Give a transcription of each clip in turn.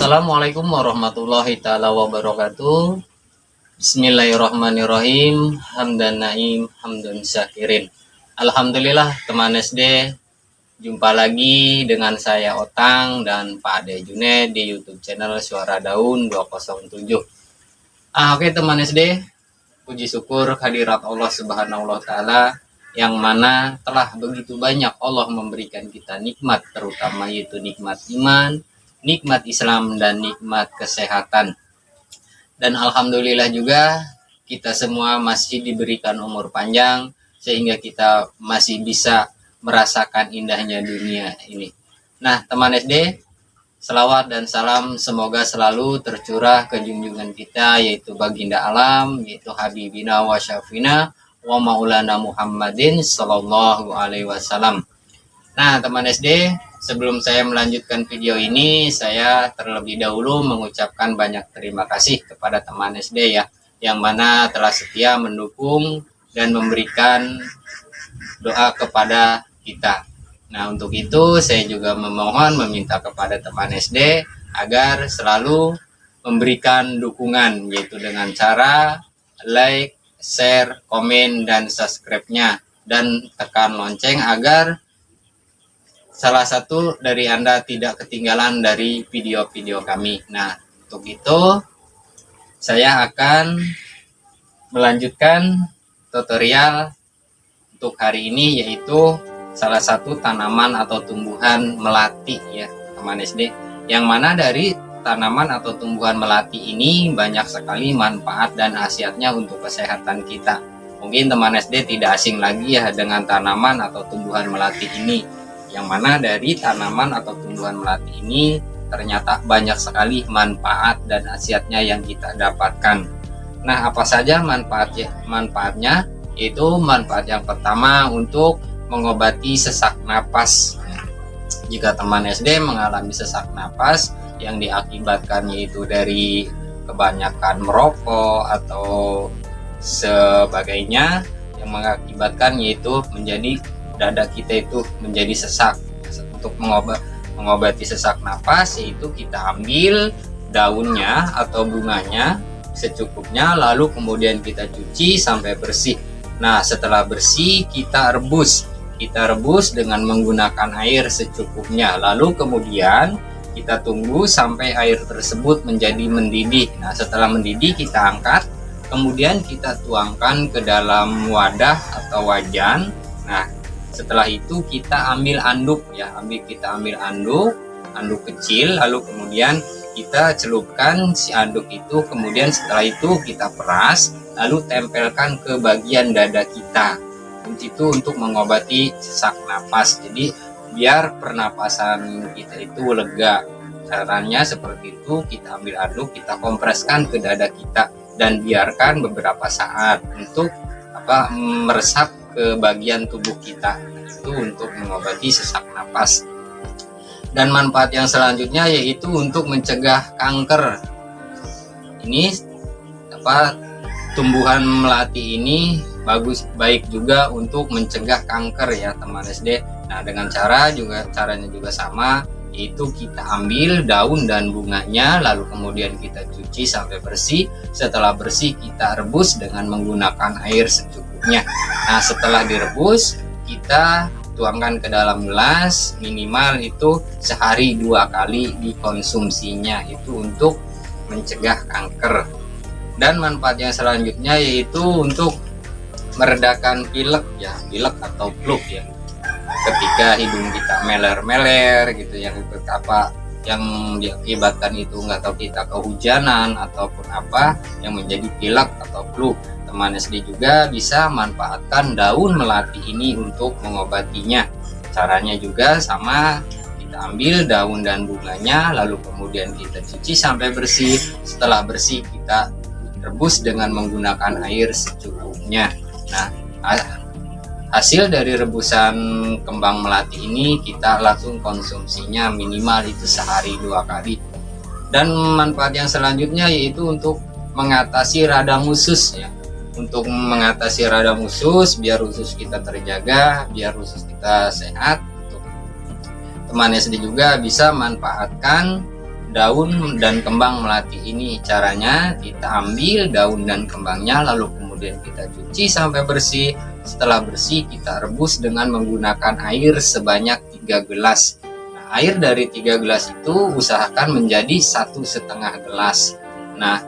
Assalamualaikum warahmatullahi ta'ala wabarakatuh. Bismillahirrahmanirrahim. Hamdan naim, hamdan syakirin. Alhamdulillah teman SD, jumpa lagi dengan saya Otang dan Pak Ade Junaid di YouTube channel Suara Daun 207. Oke teman SD, puji syukur hadirat Allah Subhanahu wa Ta'ala, yang mana telah begitu banyak Allah memberikan kita nikmat, terutama yaitu nikmat iman, nikmat Islam, dan nikmat kesehatan. Dan alhamdulillah juga kita semua masih diberikan umur panjang sehingga kita masih bisa merasakan indahnya dunia ini. Nah teman SD, selawat dan salam semoga selalu tercurah ke junjungan kita, yaitu baginda alam, yaitu Habibina wa Syafina wa Maulana Muhammadin sallallahu alaihi wasallam. Nah teman SD, sebelum saya melanjutkan video ini, saya terlebih dahulu mengucapkan banyak terima kasih kepada teman SD ya, yang mana telah setia mendukung dan memberikan doa kepada kita. Nah untuk itu saya juga meminta kepada teman SD agar selalu memberikan dukungan, yaitu dengan cara like, share, komen, dan subscribe-nya, dan tekan lonceng agar salah satu dari Anda tidak ketinggalan dari video-video kami. Nah, untuk itu saya akan melanjutkan tutorial untuk hari ini, yaitu salah satu tanaman atau tumbuhan melati ya, teman SD. Yang mana dari tanaman atau tumbuhan melati ini banyak sekali manfaat dan khasiatnya untuk kesehatan kita. Mungkin teman SD tidak asing lagi ya dengan tanaman atau tumbuhan melati ini, yang mana dari tanaman atau tumbuhan melati ini ternyata banyak sekali manfaat dan khasiatnya yang kita dapatkan. Nah, apa saja manfaatnya? Yaitu manfaat yang pertama untuk mengobati sesak napas. Jika teman SD mengalami sesak napas yang diakibatkan yaitu dari kebanyakan merokok atau sebagainya, yang mengakibatkan yaitu menjadi dada kita itu menjadi sesak. Untuk mengobati sesak napas, yaitu kita ambil daunnya atau bunganya secukupnya, lalu kemudian kita cuci sampai bersih. Nah setelah bersih kita rebus dengan menggunakan air secukupnya, lalu kemudian kita tunggu sampai air tersebut menjadi mendidih. Nah setelah mendidih kita angkat, kemudian kita tuangkan ke dalam wadah atau wajan. Nah setelah itu kita ambil anduk ya, kita ambil anduk kecil, lalu kemudian kita celupkan si anduk itu, kemudian setelah itu kita peras, lalu tempelkan ke bagian dada kita. Itu untuk mengobati sesak napas, jadi biar pernapasan kita itu lega. Caranya seperti itu, kita ambil anduk, kita kompreskan ke dada kita dan biarkan beberapa saat untuk meresap ke bagian tubuh kita, itu untuk mengobati sesak napas. Dan manfaat yang selanjutnya yaitu untuk mencegah kanker. Ini tumbuhan melati ini baik juga untuk mencegah kanker ya teman SD. Nah dengan caranya juga sama, yaitu kita ambil daun dan bunganya, lalu kemudian kita cuci sampai bersih. Setelah bersih kita rebus dengan menggunakan air secukupnya. Nah setelah direbus kita tuangkan ke dalam gelas, minimal itu sehari 2 kali dikonsumsinya, itu untuk mencegah kanker. Dan manfaat yang selanjutnya yaitu untuk meredakan pilek atau flu ya, ketika hidung kita meler-meler gitu, yang diakibatkan itu nggak tahu kita kehujanan ataupun yang menjadi pilek atau flu. Teman SD juga bisa manfaatkan daun melati ini untuk mengobatinya. Caranya juga sama, kita ambil daun dan bunganya, lalu kemudian kita cuci sampai bersih. Setelah bersih kita rebus dengan menggunakan air secukupnya. Nah hasil dari rebusan kembang melati ini kita langsung konsumsinya minimal itu sehari 2 kali. Dan manfaat yang selanjutnya yaitu untuk mengatasi radang usus ya. Untuk mengatasi radang usus, biar usus kita terjaga, biar usus kita sehat. Teman SD juga bisa manfaatkan daun dan kembang melati ini. Caranya kita ambil daun dan kembangnya, lalu kemudian kita cuci sampai bersih. Setelah bersih kita rebus dengan menggunakan air sebanyak 3 gelas. Nah, air dari 3 gelas itu usahakan menjadi 1,5 gelas. Nah,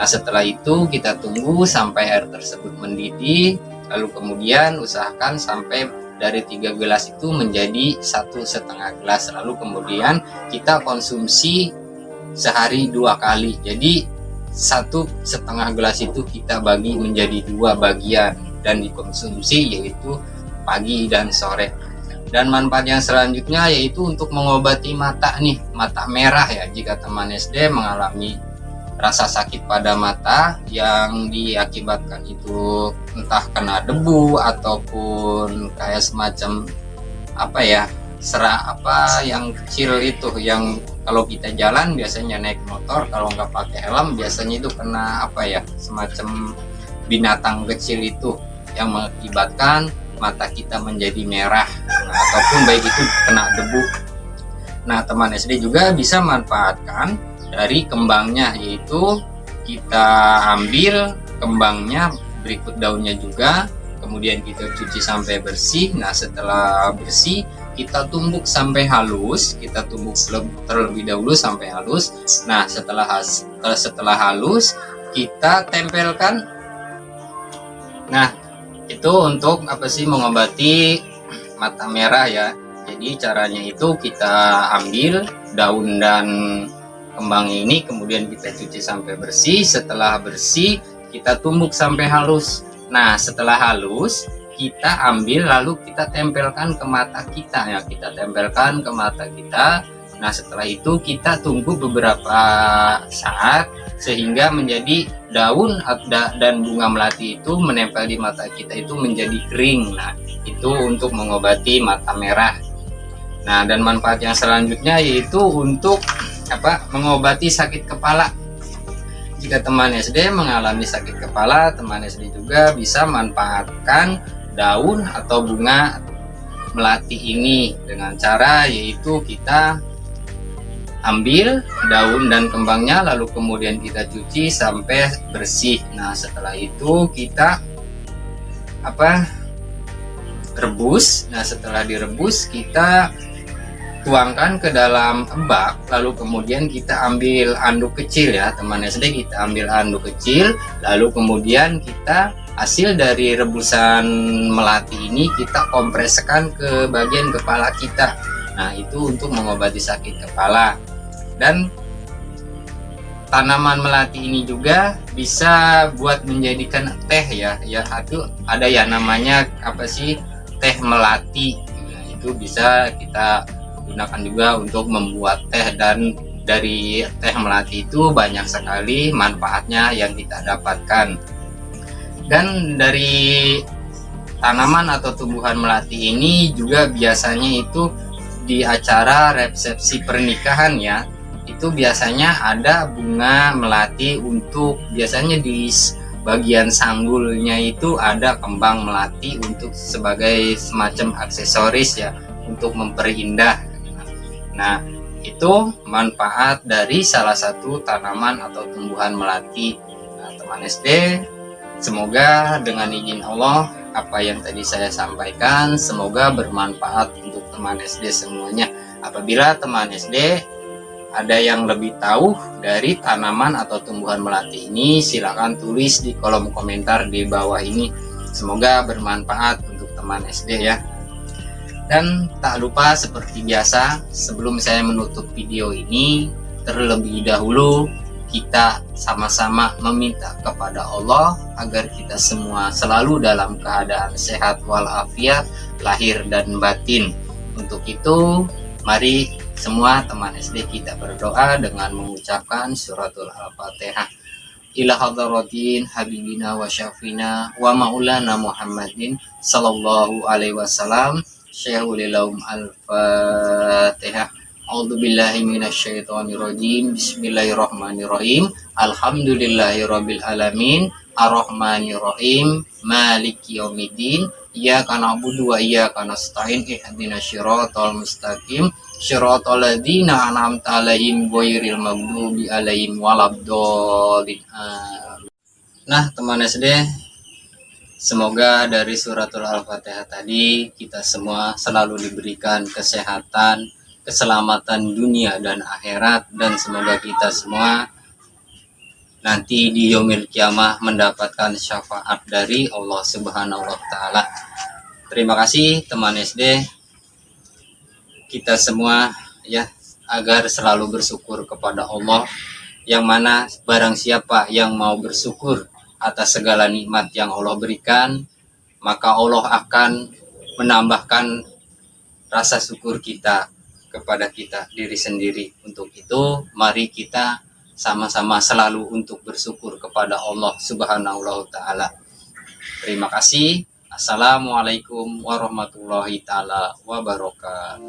setelah itu kita tunggu sampai air tersebut mendidih, lalu kemudian usahakan sampai dari 3 gelas itu menjadi 1,5 gelas, lalu kemudian kita konsumsi sehari 2 kali. Jadi 1,5 gelas itu kita bagi menjadi 2 bagian dan dikonsumsi, yaitu pagi dan sore. Dan manfaat yang selanjutnya yaitu untuk mengobati mata nih, mata merah ya. Jika teman SD mengalami rasa sakit pada mata yang diakibatkan itu entah kena debu ataupun kayak semacam apa ya, yang kecil itu, yang kalau kita jalan biasanya naik motor, kalau nggak pakai helm biasanya itu kena apa ya, semacam binatang kecil itu yang mengakibatkan mata kita menjadi merah, ataupun baik itu kena debu. Nah, teman SD juga bisa manfaatkan dari kembangnya, yaitu kita ambil kembangnya berikut daunnya juga, kemudian kita cuci sampai bersih. Nah, setelah bersih kita tumbuk sampai halus, kita tumbuk terlebih dahulu sampai halus. Nah, setelah halus kita tempelkan. Nah, itu untuk apa sih, mengobati mata merah ya. Jadi caranya itu kita ambil daun dan kembang ini, kemudian kita cuci sampai bersih. Setelah bersih kita tumbuk sampai halus. Nah, setelah halus kita ambil lalu kita tempelkan ke mata kita ya, kita tempelkan ke mata kita. Nah, setelah itu kita tunggu beberapa saat sehingga menjadi daun dan bunga melati itu menempel di mata kita itu menjadi kering. Nah, itu untuk mengobati mata merah. Nah, dan manfaat yang selanjutnya yaitu untuk mengobati sakit kepala. Jika teman SD mengalami sakit kepala, teman SD juga bisa manfaatkan daun atau bunga melati ini dengan cara yaitu kita ambil daun dan kembangnya lalu kemudian kita cuci sampai bersih. Nah, setelah itu kita rebus. Nah, setelah direbus kita tuangkan ke dalam bak, lalu kemudian kita ambil anduk kecil ya teman SD, kita ambil anduk kecil, lalu kemudian kita hasil dari rebusan melati ini kita kompreskan ke bagian kepala kita. Nah, itu untuk mengobati sakit kepala. Dan tanaman melati ini juga bisa buat menjadikan teh ya itu ada ya namanya teh melati. Nah, itu bisa kita gunakan juga untuk membuat teh, dan dari teh melati itu banyak sekali manfaatnya yang kita dapatkan. Dan dari tanaman atau tumbuhan melati ini juga biasanya itu di acara resepsi pernikahan ya, itu biasanya ada bunga melati, untuk biasanya di bagian sanggulnya itu ada kembang melati untuk sebagai semacam aksesoris ya, untuk memperindah. Nah, itu manfaat dari salah satu tanaman atau tumbuhan melati. Nah, teman SD, semoga dengan izin Allah apa yang tadi saya sampaikan semoga bermanfaat untuk teman SD semuanya. Apabila teman SD ada yang lebih tahu dari tanaman atau tumbuhan melati ini, silakan tulis di kolom komentar di bawah ini. Semoga bermanfaat untuk teman SD ya. Dan tak lupa seperti biasa, sebelum saya menutup video ini, terlebih dahulu kita sama-sama meminta kepada Allah agar kita semua selalu dalam keadaan sehat walafiat lahir dan batin. Untuk itu, mari semua teman SD kita berdoa dengan mengucapkan suratul Al-Fatihah. Ila hadratin habibina wa syafina wa maulana Muhammadin sallallahu alaihi wasallam. Syahulilahum al-Fatihah. A'udzubillahi minasyaitonirrajim. Bismillahirrahmanirrahim. Alhamdulillahirabbil alamin. Arrahmanirrahim. Maliki yaumiddin. Iyyaka na'budu wa iyyaka nasta'in. Ihdinas siratal mustaqim. syiratal ladzina an'amta 'alaihim ghairil maghdubi 'alaihim waladdallin. Nah, teman SD, semoga dari suratul Al-Fatihah tadi kita semua selalu diberikan kesehatan, keselamatan dunia dan akhirat, dan semoga kita semua nanti di yaumil kiamah mendapatkan syafaat dari Allah Subhanahu wa taala. Terima kasih teman SD. Kita semua ya agar selalu bersyukur kepada Allah, yang mana barang siapa yang mau bersyukur atas segala nikmat yang Allah berikan, maka Allah akan menambahkan rasa syukur kita kepada kita diri sendiri. Untuk itu, mari kita sama-sama selalu untuk bersyukur kepada Allah Subhanahu wa taala. Terima kasih. Assalamualaikum warahmatullahi taala wabarakatuh.